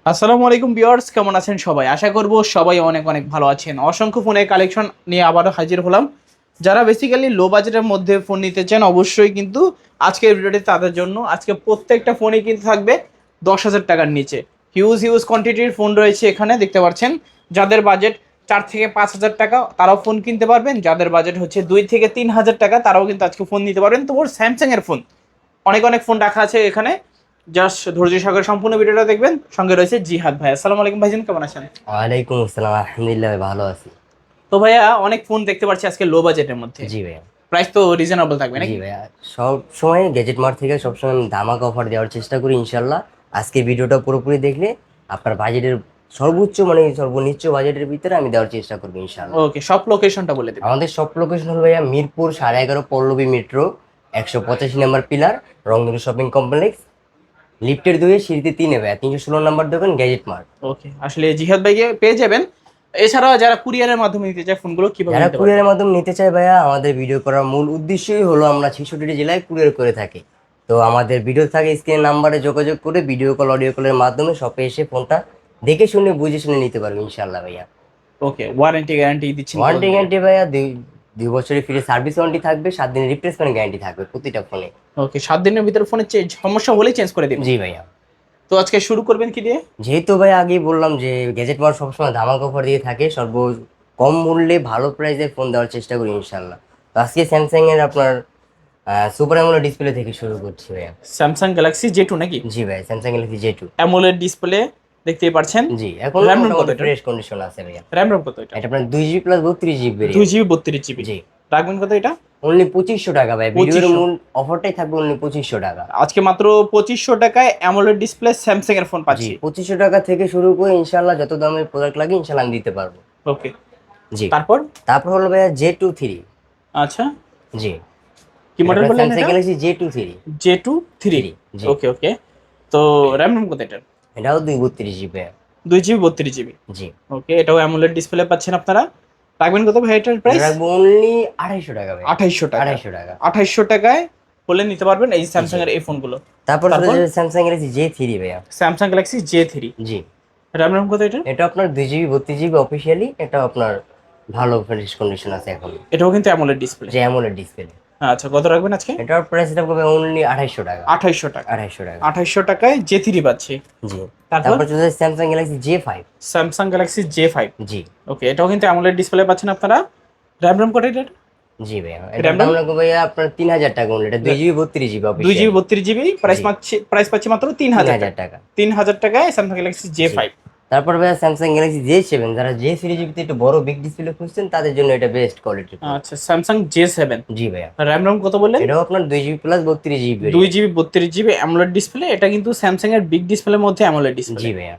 আসসালামু আলাইকুম ভিউয়ার্স, কেমন আছেন সবাই? আশা করব সবাই অনেক অনেক ভালো আছেন। অসংখ্য ফোনের কালেকশন নিয়ে আবারও হাজির হলাম। যারা বেসিক্যালি লো বাজেটের মধ্যে ফোন নিতে চান অবশ্যই কিন্তু আজকের ভিডিওটি তাদের জন্য। আজকে প্রত্যেকটা ফোনই কিন্তু থাকবে 10,000 টাকার নিচে। হিউজ হিউজ কোয়ান্টিটির ফোন রয়েছে এখানে দেখতে পাচ্ছেন। যাদের বাজেট 4 থেকে 5 হাজার টাকা তারাও ফোন কিনতে পারবেন, যাদের বাজেট হচ্ছে 2 থেকে 3 হাজার টাকা তারাও কিন্তু আজকে ফোন নিতে পারবেন। তো ওর স্যামসাং এর ফোন অনেক অনেক ফোন রাখা আছে এখানে। জাস্ট ধৈর্য সহকারে সম্পূর্ণ ভিডিওটা দেখবেন। সঙ্গে রয়েছে জিহাদ ভাই। আসসালামু আলাইকুম ভাইজান, কেমন আছেন? ওয়ালাইকুম আসসালাম, আলহামদুলিল্লাহ ভালো আছি। তো ভাইয়া অনেক ফোন দেখতে পাচ্ছি আজকে লো বাজেটের মধ্যে। জি ভাইয়া। প্রাইস তো রিজনেবল থাকবে জি নাকি? ভাইয়া, সব সময় গ্যাজেট মার্ট থেকে সবসময় আমি ধামাকা অফার দেওয়ার চেষ্টা করি ইনশাল্লাহ। আজকে ভিডিওটা পুরোপুরি দেখলে আপনার বাজেটের সর্বোচ্চ সর্বনিচ্চ বাজেটের ভিতরে আমি দেওয়ার চেষ্টা করবো ইনশাল্লাহ। ওকে, সব লোকেশনটা বলে দেবেন। আমাদের সব লোকেশন হলো ভাইয়া Mirpur 11.5 Pallabi metro 185 number pillar, Rangdhanu shopping complex, লিফটের 2 সিঁড়িতে 3 ভাইয়া, 316 নাম্বার দোকান, গ্যাজেট মার্ট। ওকে, আসলে জিহাদ ভাইকে পেয়ে যাবেন। এছাড়াও যারা কুরিয়ারের মাধ্যমে নিতে চায় ফোনগুলো কিভাবে যারা নিতে পারবে? কুরিয়ারের মাধ্যমে নিতে চায় ভাইয়া, আমাদের ভিডিও করার মূল উদ্দেশ্যই হলো আমরা 66টি জেলায় কুরিয়ার করে থাকি। তো আমাদের ভিডিও থাকে স্ক্রিন নাম্বারে যোগাযোগ করে ভিডিও কল অডিও কলের মাধ্যমে শপে এসে ফোনটা দেখে শুনে বুঝে শুনে নিতে পারবে ইনশাল্লাহ ভাইয়া। ওকে, ওয়ারেন্টি গ্যারান্টি দিচ্ছেন তো ওয়ারেন্টি বলতে গেলে? গ্যারান্টি ভাইয়া 2 বছরের ফ্রি সার্ভিস ওয়ারেন্টি থাকবে, 7 দিনের রিপ্লেসমেন্ট গ্যারান্টি থাকবে প্রতিটা ফোনে। ওকে, 7 দিনের ভিতরে ফোনে চেঞ্জ সমস্যা হলেই চেঞ্জ করে দিবেন। জি ভাইয়া। তো আজকে শুরু করবেন কি দিয়ে? যেহেতু ভাই আগেই বললাম যে গ্যাজেট মার্ট সবসময় ধামাকা অফার দিয়ে থাকে, সর্ব কম মূল্যে ভালো প্রাইসে ফোন দেওয়ার চেষ্টা করি ইনশাল্লাহ। তো আজকে স্যামসাং এর আপনার সুপার অ্যামোলেড ডিসপ্লে থেকে শুরু করছি ভাইয়া। স্যামসাং গ্যালাক্সি জে2 নাকি? জি ভাই, স্যামসাং গ্যালাক্সি জে2। অ্যামোলেড ডিসপ্লে দেখতেই পাচ্ছেন। জি, এখন র্যাম রম কত মোটামুটি এটা? ফ্রেশ কন্ডিশন আছে ভাইয়া। র্যাম রম কত এটা? এটা আপনার 2 GB plus 32 GB variant. 2 GB 32 GB. জি, রাখবেন কত এটা? অনলি 2500 টাকা ভাই। ভিডিওর 2500। মূল অফারটাই থাকবে অনলি 2500 টাকা। আজকে মাত্র 2500 টাকায় অ্যামোলেড ডিসপ্লে স্যামসাং এর ফোন জি, পাচ্ছি। 2500 টাকা থেকে শুরু করে ইনশাআল্লাহ যত দামের প্রোডাক্ট লাগে ইনশাআল্লাহ আমি দিতে পারবো। ওকে, জি, তারপর? তারপর হলো ভাইয়া জে2 3। আচ্ছা, জি, কি মডেল বললেন স্যামসাং এটা? গ্যালাক্সি জে2 3। জে2 3। জি, ওকে ওকে। তো র্যাম রম কত এটা? এটাও 232 জিবি ভাইয়া। 2 জিবি 32 জিবি। জি, ওকে, এটাও অ্যামোলেড ডিসপ্লে পাচ্ছেন আপনারা। রাখবেন কত ভাই এটার এটা প্রাইস? রাখবো অনলি 250 টাকা ভাই। 2800 টাকা। 250 টাকা। 2800 টাকায় হলে নিতে পারবেন এই স্যামসাং এর এই ফোনগুলো। তারপর তারপর স্যামসাং গ্যালাক্সি জে3 ভাইয়া। Samsung Galaxy J3. জি, র্যাম রম কত এটা? এটা আপনার 2 জিবি 32 জিবি অফিসিয়ালি। এটা আপনার ভালো ফ্রেশ কন্ডিশন আছে এখন, এটাও কিন্তু অ্যামোলেড ডিসপ্লে। যে অ্যামোলেড ডিসপ্লে। আচ্ছা, কত রাখবেন আজকে? এটার প্রাইস থাকবে অনলি 250 টাকা। 2800 টাকা। 250 টাকা। 2800 টাকায় জে3 পাচ্ছি। জি, তারপর তারপর চলে Samsung Galaxy J5. Samsung Galaxy J5. জি, ওকে, এটাও কিন্তু অ্যামোলেড ডিসপ্লে পাচ্ছেন আপনারা। র্যাম রম কত এটা? জি ভাইয়া, RAM এটার দাম লাগবে ভাইয়া আপনার 3000 টাকা অনলি। এটা 2 GB 32 GB 2 GB officially. 32 GB. Price জি, পাচ্ছি মাত্র 3000 টাকা। 3000 টাকা। 3000 টাকায় স্যামসাং গ্যালাক্সি জে5। জি, তারপর ভাইয়া স্যামসাং গ্যালাক্সি জে7। যারা জে সিরিজের ভিতরে একটু বড় বিগ ডিসপ্লে খুঁজছেন তাদের জন্য এটা বেস্ট কোয়ালিটি। আচ্ছা, স্যামসাং জে7। জি ভাইয়া, র্যাম রম কত বললেন? এটাও আপনার 2 GB plus 32 GB. 2 GB 32 GB AMOLED display. এটা কিন্তু স্যামসাং এর বিগ ডিসপ্লের মধ্যে অ্যামোলেড ডিসপ্লে। জি ভাইয়া,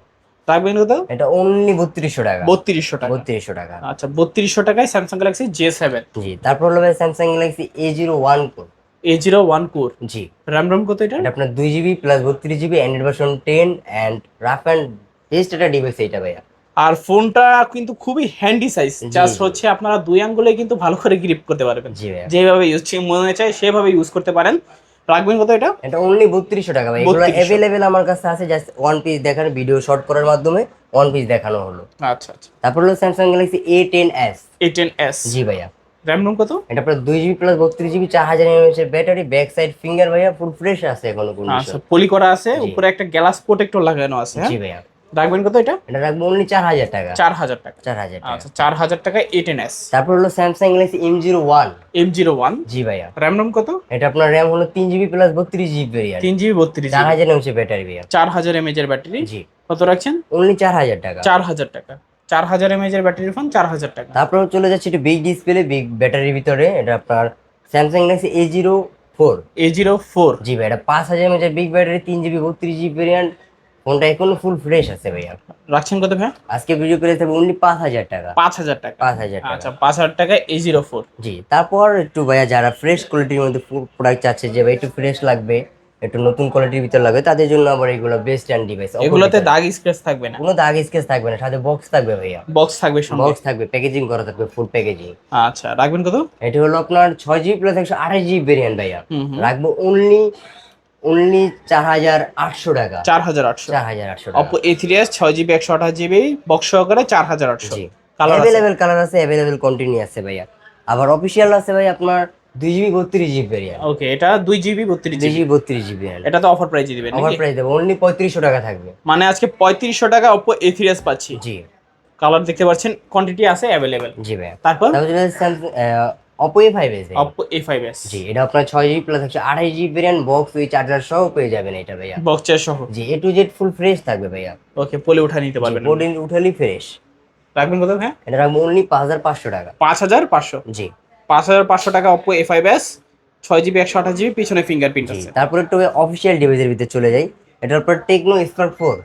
রাখবেন কত? এটা অনলি 3200 টাকা। 3200 টাকা। 3200 টাকা। আচ্ছা, 3200 টাকায় স্যামসাং গ্যালাক্সি জে7। জি, তারপর হলো ভাই Samsung Galaxy A01 Pro। A01 core. জি, র্যাম রম কত এটা? এটা আপনার 2 GB plus 32 GB, Android version 10 and rough and best একটা ডিভাইস এটা ভাইয়া। আর ফোনটা কিন্তু খুবই হ্যান্ডি সাইজ। জি, জাস্ট জি। হচ্ছে আপনারা দুই আঙ্গুলে কিন্তু ভালো করে গ্রিপ করতে পারবেন। জি ভাইয়া, যেভাবে ইউজ মনে চায় সেভাবে ইউজ করতে পারেন। রাখবেন কত এটা? এটা অনলি 3200 টাকা ভাই। এগুলো 3200। অ্যাভেলেবেল আমার কাছে আছে, জাস্ট ওয়ান পিস দেখার ভিডিও শর্ট করার মাধ্যমে ওয়ান পিস দেখানো হলো। আচ্ছা আচ্ছা। তারপর হলো স্যামসাং গ্যালাক্সি A10s। A10s। জি ভাইয়া, র্যাম রম কত? এটা আপনার 2 জিবি প্লাস 32 জিবি, 4000 mAh এর ব্যাটারি, ব্যাক সাইড ফিঙ্গার ভাইয়া ফুল ফ্রেশ আছে এখনো আচ্ছা, কন্ডিশন। পলি করা আছে, জি। উপরে একটা গ্লাস প্রোটেক্টর লাগানো আছে। হ্যাঁ, জি ভাইয়া, রাখবেন কত এটা? এটা রাখবো অনলি 4000 টাকা। 4000 টাকা। 4000 টাকা। আচ্ছা, 4000 টাকায় A10s। তারপর হলো স্যামসাং গ্যালাক্সি M01। M01। জি ভাইয়া, র্যাম রম কত? এটা আপনার র্যাম হলো 3 GB plus 32 GB variant. 3 GB 32 GB. 4000 mAh battery ভাইয়া। 4000 mAh এর ব্যাটারি। জি, কত রাখছেন? অনলি 4000 টাকা। 4000 টাকা। 4000 mAh এর ব্যাটারি ফোন 4000 টাকা। তারপর চলে যাচ্ছে একটু বিগ ডিসপ্লে বিগ ব্যাটারির ভিতরে। এটা আপনার স্যামসাং গ্যালাক্সি A04। A04। জি ভাই, এটা 5000 mAh big battery, 3 GB 32 GB variant. ফোনটা এখনো ফুল ফ্রেশ আছে ভাইয়া। রাখছেন কত ভাই? আজকে ভিডিও করে থাকবে অনলি 5000 টাকা। 5000 টাকা। 5000 টাকা। আচ্ছা, 5000 টাকায় A04। জি, তারপর একটু ভাইয়া যারা ফ্রেশ কোয়ালিটির মধ্যে প্রোডাক্ট চাচ্ছে যে ভাই একটু ফ্রেশ লাগবে, একটু নতুন কোয়ালিটির ভিতর লাগবে, তাদের জন্য আবার এগুলো বেস্ট অ্যান্ড ডিভাইস। এগুলোতে দাগ স্ক্র্যাচ থাকবে না? কোনো দাগ স্কেচ থাকবে না, সাথে বক্স থাকবে ভাইয়া। বক্স থাকবে সঙ্গে? বক্স থাকবে, প্যাকেজিং করা থাকবে, ফুল প্যাকেজিং। আচ্ছা, রাখবেন কত? এটি হলো আপনার 6 জিবি প্লাস 128 জিবি ভেরিয়েন্ট ভাইয়া। হুম হুম। রাখবো অনলি অনলি 4800 টাকা। 4800 4800 টাকা। Oppo A3s 6GB 128GB box সহকারে 4800। জি, কালার আছে অ্যাভেলেবেল কালার আছে, অ্যাভেলেবেল কোয়ান্টিটি আছে ভাইয়া। আবার অফিসিয়াল আছে ভাই আপনার 2GB 32GB ভেরিয়েন্ট। ওকে, এটা 2GB 32GB। 2GB 32GB এটা তো অফার প্রাইসে দিবেন অফার নাকি? প্রাইস দেবো, অনলি 3500 টাকা থাকবে। মানে আজকে 3500 টাকা Oppo A3s পাচ্ছি। জি কালার দেখতে পাচ্ছেন, কোয়ান্টিটি আছে অ্যাভেলেবেল। জি ভাইয়া। তারপর তারপর চলে স্যামসাং Oppo A5s ভাই। Oppo A5s জি, এটা আপনার 6GB plus 128GB variant, box with charger সহ পেয়ে যাবেন এটা ভাইয়া। বক্সের সহ। জি, A to Z full fresh থাকবে ভাইয়া। ওকে, পলে উঠা নিতে জি, পারবেন। বোর্ডিং উঠালি ফ্রেশ। রাখবেন কত ভাই? এটা রাখবো অনলি 5500 টাকা। 5500। জি 5500 টাকা Oppo A5s 6GB 128GB, পিছনে ফিঙ্গারপ্রিন্ট জি। আছে। তারপর একটু অফিসিয়াল ডিভাইসের ভিতরে চলে যাই। এটার উপর টেকনো স্পার্ক 4।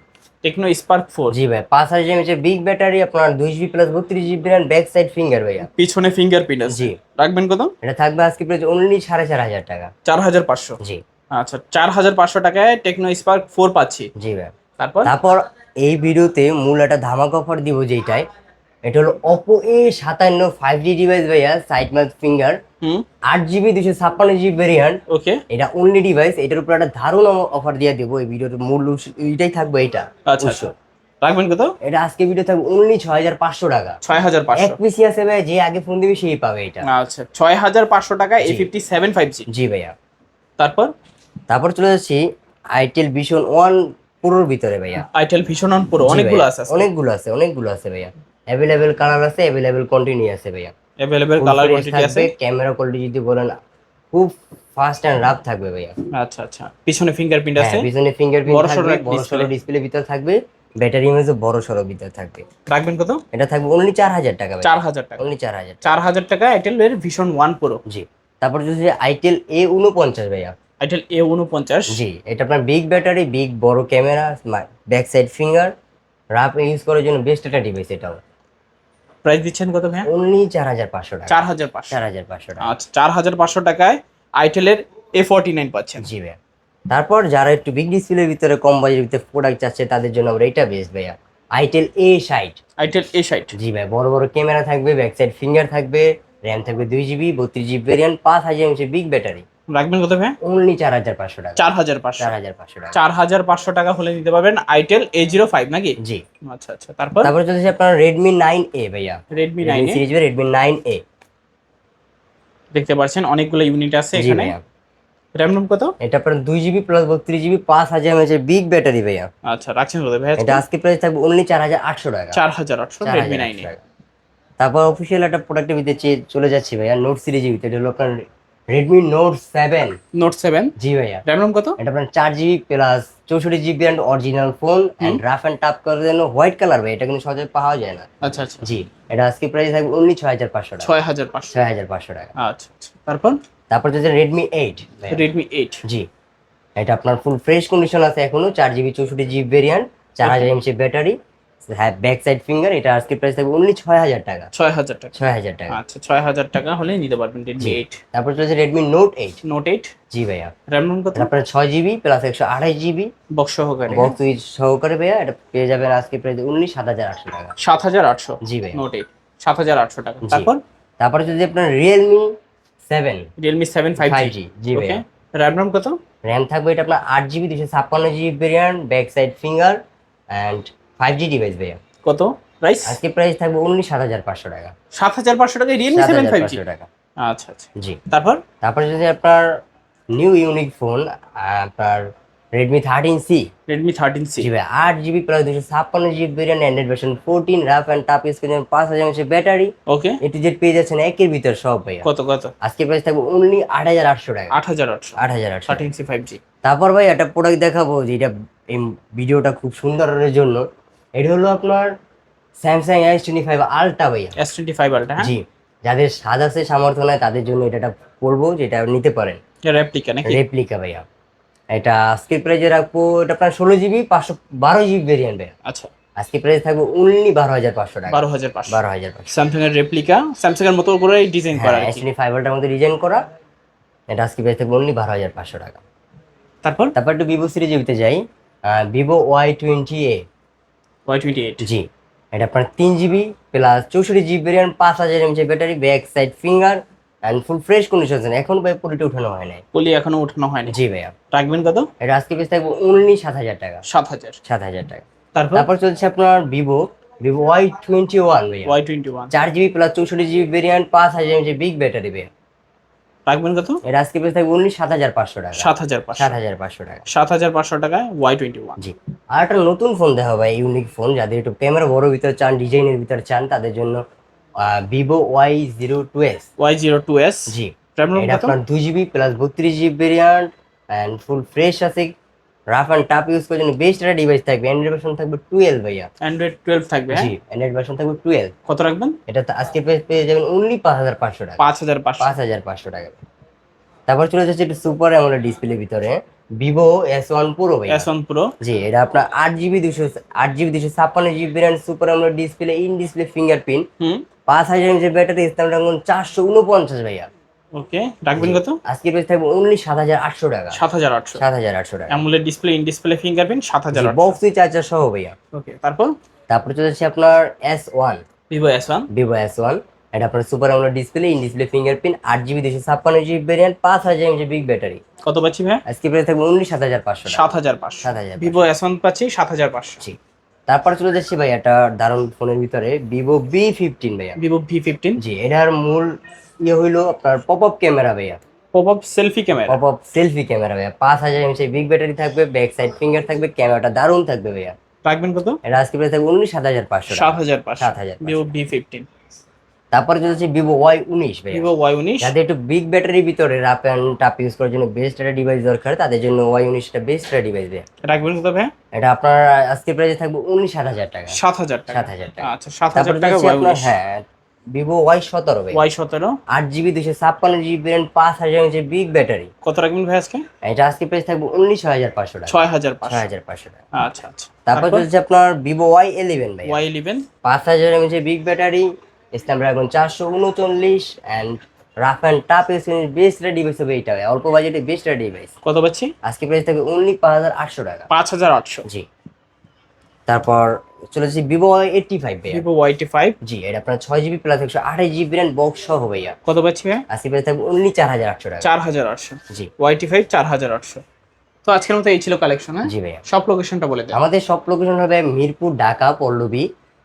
টেকনো স্পার্ক 4, জি ভাই, 5000 mAh বিগ ব্যাটারি, আপনার 2GB plus 32GB RAM, back side finger ভাইয়া। পিছনে ফিঙ্গারপ্রিন্ট আছে। জি। রাখবেন কত? এটা থাকবে আজকে প্রাইস অনলি 4500 টাকা। 4500। জি আচ্ছা, 4500 টাকায় টেকনো স্পার্ক 4 পাচ্ছি। জি ভাই। তারপর তারপর এই ভিডিওতে মূল একটা ধামাকা অফার দিব, যেটাই এটা হলো Oppo A57 5G ডিভাইস ভাইয়া, side mount finger, 8GB 256GB variant. Okay, এটা অনলি ডিভাইস, এটার উপর একটা দারুণ অফার দিয়ে দেবো। এই ভিডিওতে মূল এইটাই থাকবে এটা। আচ্ছা আচ্ছা। রাখবেন কত? এটা আজকে ভিডিও থাকবে অনলি 6500 টাকা। 6500। এক পিসি আছে ভাই, যে আগে ফোন দিবে সেই পাবে এটা। আচ্ছা, 6500 টাকায় জি। A57 5G। জি ভাইয়া। তারপর তারপর চলে যাচ্ছি আইটেল ভিশন 1 প্রোর ভিতরে ভাইয়া। আইটেল ভিশন অন প্রো জি অনেকগুলো ভাইয়া, আছে আজকে। অনেকগুলো আছে ভাইয়া। অ্যাভেলেবেল কালার আছে, অ্যাভেলেবেল কোয়ান্টিটি আছে ভাইয়া। Available full colour fresh quantity আছে। থাকবে, ক্যামেরা কোয়ালিটি যদি বলেন খুব ফাস্ট এন্ড রাফ থাকবে ভাইয়া। আচ্ছা আচ্ছা, পিছনে ফিঙ্গারপ্রিন্ট আছে। হ্যাঁ, পিছনে ফিঙ্গারপ্রিন্ট বড় সড়ো থাকবে, এক বড় সড়ো display। ডিসপ্লে ভিতর থাকবে, ব্যাটারি ইমেজও বড় সড়ো ভিতর থাকবে। রাখবেন কত? এটা থাকবে অনলি 4000 টাকা ভাই। 4000 টাকা। অনলি 4000। 4000 টাকা আইটেলের ভিশন 1 প্রো। জি। তারপর যদি আইটেল A49 ভাইয়া। Itel A49। জি, এটা আপনার বিগ ব্যাটারি, বিগ বড় camera, back side finger, rough use করার জন্য বেস্ট একটা ডিভাইস এটাও। প্রাইস দিচ্ছেন কত ভাই? অনলি 4500 টাকা। 4500। 4500 টাকা। আচ্ছা, 4500 টাকায় আইটেলের A49 পাচ্ছেন। জি ভাইয়া। তারপর যারা একটু বিগ ডিসপ্লের ভিতরে কম বাজেটের ভিতরে প্রোডাক্ট চাচ্ছে, তাদের জন্য আমরা এটা বেস্ট ভাইয়া, আইটেল A60। Itel A60। জি ভাই, বড় বড় ক্যামেরা থাকবে, ব্যাক সাইড ফিঙ্গার থাকবে, র্যাম থাকবে 2GB 32GB variant, 5000 mAh big battery. রাখবেন কত ভাই? অনলি 4500 টাকা। 4500। 4500 টাকা। 4500 টাকা হলে নিতে পারবেন আইটেল A05 নাকি? জি। আচ্ছা আচ্ছা। তারপর তারপর চলছে আপনার Redmi 9A ভাইয়া। Redmi 9A series Redmi 9A। দেখতে পাচ্ছেন অনেকগুলো ইউনিট আছে জি এখানে। ভাইয়া। র্যাম রোম কত? এটা আপনার 2GB plus 32GB 5000 mAh big battery ভাইয়া। আচ্ছা, রাখছেন কত ভাই? এটা আজকে প্রাইস থাকবে অনলি 4800 টাকা। 4800 Redmi 9A। 4800 টাকা। তারপর অফিসিয়াল একটা প্রোডাক্টের ভিতরে চলে যাচ্ছি ভাইয়া, নোট সিরিজের ভিতরে। এটা হলো আপনার Redmi Note 7। নোট 7। জি ভাইয়া। র্যাম রোম কত? এটা আপনার 4GB plus 64GB and original phone and rough and tough করার জন্য হোয়াইট কালার ভাই, এটা কিন্তু সহজে পাওয়া যায় না। আচ্ছা আচ্ছা। জি, এটা আজকে প্রাইস থাকবে অনলি 6500 টাকা। 6500। 6500 টাকা। আচ্ছা আচ্ছা। তারপর তারপর যদি Redmi 8 ভাইয়া। Redmi 8। জি, এটা আপনার ফুল ফ্রেশ কন্ডিশন আছে এখনো, 4GB 64GB variant, 4000 mAh battery, হ্যাঁ ব্যাক সাইড ফিঙ্গার। এটা আজকে প্রাইস থাকবে অনলি 6000 টাকা। 6000 টাকা। 6000 টাকা। আচ্ছা, 6000 টাকা হলে নিতে পারবেন Redmi 8। তারপর চলেছে Redmi Note 8। নোট 8। জি ভাইয়া। র্যাম রোম কত? এটা আপনার 6GB প্লাস 128GB বক্স সহকারে। বক্স উইথ সহকারে ভাইয়া। এটা পেয়ে যাবেন আজকে প্রাইস অনলি 7800 টাকা। 7800। জি ভাইয়া। নোট 8 7800 টাকা। জি। তারপর তারপরে যদি আপনার Realme 7 Realme 7 5G। 5G। জি ওকে, ভাইয়া। র্যাম রোম কত? র্যাম থাকবে এটা আপনার 8GB 256GB variant, back side finger and 5G device ভাইয়া। কত প্রাইস? আজকে প্রাইস থাকবে অনলি 7500 টাকা। 7500 টাকায় Realme 7 5G। 7500 টাকা। আচ্ছা আচ্ছা। জি। তারপর তারপরে যদি আপনার নিউ ইউনিক ফোন আপনার Redmi 13C। Redmi 13C। জি ভাই, 8GB plus 256GB variant, android version 14, rough and tough screen, 5000 mAh battery, okay, A to Z পেয়ে যাচ্ছেন একের ভিতর সব ভাইয়া। কত কত? আজকে প্রাইস থাকবে অনলি 8800 টাকা। 8800। 8800। 13C 5G। তারপর ভাই একটা প্রোডাক্ট দেখাবো, যেটা এই ভিডিওটা খুব সুন্দরের জন্য। এটা হলো আপনার Samsung S25 Ultra ভাইয়া। S25 Ultra। হ্যাঁ, জি, যাদের স্বাদ আছে সামর্থ্য নাই তাদের জন্য এটা বলবো, যেটা নিতে পারেন। এটা রেপ্লিকা নাকি? রেপ্লিকা ভাইয়া। এটা আজকে প্রাইজে রাখবো, এটা আপনার 16GB 512GB ভেরিয়েন্ট ভাইয়া। আচ্ছা, আজকে প্রাইস থাকবে অনলি 12500 টাকা। 12500। 12500। স্যামসাং এর রেপ্লিকা, স্যামসাং এর মতো করে ডিজাইন করা আর কি। S25 Ultra মধ্যে ডিজাইন করা। এটা আজকে প্রাইস থাকবে অনলি 12500 টাকা। তারপর তারপর একটু ভিভো সিরিজে দিতে যাই, ভিভো Y20A। Y28। জি, এটা আপনার 3GB plus 64GB variant, 5000 mAh battery, back side finger and full fresh condition আছে, এখন ভাই পলিটা উঠানো হয় নাই। পলি এখনো উঠানো হয়নি। জি ভাইয়া। রাখবেন কত? এটা আজকে প্রাইস থাকবে অনলি 7,000 টাকা। 7,000। 7,000 টাকা। তারপর তারপর চলছে আপনার ভিভো Y21 ভাইয়া। Y21 4GB plus 64GB variant, 5000 mAh big battery ভাইয়া। রাখবেন কত? এটা আজকে প্রাইস থাকবে অনলি 7,500 টাকা। 7,500। 7,500 টাকা। 7,500 টাকায় Y21। জি। আর একটা নতুন ফোন দেখা ভাই, ইউনিক ফোন, যাদের একটু ক্যামেরা বড় ভিতর চান, ডিজাইনের ভিতর চান, তাদের জন্য ভিভো Y02s। Y02s। জি। RAM এটা কত? আপনার 2GB plus 32GB variant and full fresh আছে। রাফ এন্ড টাফ ইউজ করার জন্য বেস্ট একটা ডিভাইস থাকবে। অ্যান্ড্রয়েড ভার্সন থাকবে 12 ভাইয়া। Android 12 থাকবে। হ্যাঁ, জি, অ্যান্ড্রয়েড ভার্সন থাকবে 12। কত রাখবেন? এটা তো আজকে পেয়ে যাবেন অনলি 5,500 টাকা। 5,500। 5,500 টাকা। তারপর চলে যাচ্ছে একটু সুপার অ্যামোলেড ডিসপ্লের ভিতরে ভিভো S1 Pro ভাই। S1 Pro। জি, এটা আপনার 8GB 256GB variant, super AMOLED display, in display fingerprint, 5000 mAh battery, Snapdragon 449 ভাইয়া। ওকে, রাখবেন কত? আজকে প্রাইস থাকবে অনলি 7,800 টাকা। 7,800। 7,800 টাকা। AMOLED display, in display fingerprint, 7,800। Box switch charger সহ ভাইয়া। ওকে, তারপর তারপর চলে যাচ্ছে আপনার S1, Vivo S1। Vivo S1। এটা আপনার super AMOLED display, in display fingerprint, 8GB 256GB variant, 5000 mAh big battery. কত পাচ্ছি ভাই? আজকে প্রাইস থাকবে অনলি 7,500 টাকা। 7,500। 7,500। Vivo S1 পাচ্ছি 7,500। জি। তারপর চলে যাচ্ছি ভাই একটা দারুণ ফোনের ভিতরে, ভিভো V15 ভাইয়া। Vivo V15। জি, এটার মূল ইয়ে হইলো আপনার পপ আপ ক্যামেরা ভাইয়া। Pop up selfie camera. Pop up selfie camera ভাইয়া। 5000 mAh বিগ ব্যাটারি থাকবে, ব্যাক সাইড ফিঙ্গার থাকবে, ক্যামেরাটা দারুণ থাকবে ভাইয়া। রাখবেন কত? এটা আজকে প্রাইস থাকবে অনলি 7,500 টাকা। 7,500। 7,500। Vivo V15। তারপরে চলে যাচ্ছে ভিভো Y19 ভাইয়া। Vivo Y19। যাদের একটু বিগ ব্যাটারির ভিতরে রাফ এন্ড টাফ ইউজ করার জন্য বেস্ট একটা ডিভাইস দরকার, তাদের জন্য Y19 টা বেস্ট একটা ডিভাইস ভাইয়া। রাখবেন কত ভাই? এটা আপনার আজকে প্রাইসে থাকবে অনলি 7,000 টাকা। 7,000 টাকা। 7,000 টাকা। আচ্ছা, 7,000 তারপরে টাকা যাচ্ছে আপনার Y19। হ্যাঁ ভিভো Y17 ভাই। Y17। 8GB 256GB variant, 5000 mAh big battery. কত রাখবেন ভাই আজকে? এটা আজকে প্রাইস থাকবে অনলি 6,500 টাকা। 6,500। 6,500 টাকা। আচ্ছা আচ্ছা। তারপর চলছে আপনার ভিভো Y11 ভাই। Y11। 5000 mAh big battery, Snapdragon 439 and rough and tough use করার বেস্ট একটা ডিভাইস হবে এইটা ভাই। অল্প বাজেটে বেস্ট একটা ডিভাইস। কত পাচ্ছি? আজকে প্রাইস থাকবে অনলি 5,800 টাকা। 5,800। জি। তারপর চলে যাচ্ছে ভিভো Y85 ভাইয়া। Vivo Y85। জি, এটা আপনার 6GB plus 128GB variant, box সহ ভাইয়া। কত পাচ্ছি ভাই? আজকে প্রাইস থাকবে অনলি 4,800 টাকা। 4,800। জি। Y85 4,800। তো আজকের মতো এই ছিল কালেকশন। হ্যাঁ, জি ভাইয়া। সব লোকেশনটা বলে দেন। আমাদের সব লোকেশন হবে মিরপুর, ঢাকা, পল্লবী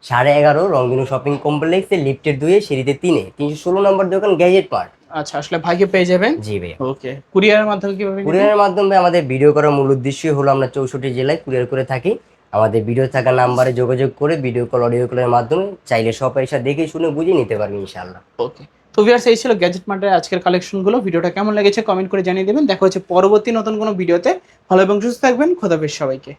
11:30 রংধনু শপিং কমপ্লেক্সে, লিফটের 2 সিঁড়িতে 3 316 নম্বর দোকান, গ্যাজেট পার্ট। আচ্ছা, আসলে ভাইকে পেয়ে যাবেন। জি ভাইয়া। ওকে, কুরিয়ারের মাধ্যমে কিভাবে নিবেন? কুরিয়ারের মাধ্যমে আমাদের ভিডিও করার মূল উদ্দেশ্যই হলো আমরা 64 জেলায় কুরিয়ার করে থাকি। আমাদের ভিডিও থাকা নাম্বারে যোগাযোগ করে ভিডিও কল, অডিও কলের মাধ্যমে চাইলে শপে এসে দেখে শুনে বুঝে নিতে পারবেন ইনশাআল্লাহ। ওকে, তো ভিউয়ার্স এই ছিল গ্যাজেট মার্টের আজকের কালেকশনগুলো। ভিডিওটা কেমন লেগেছে কমেন্ট করে জানিয়ে দেবেন। দেখা হচ্ছে পরবর্তী নতুন কোনো ভিডিওতে। ভালো এবং সুস্থ থাকবেন। খোদাফেজ সবাইকে।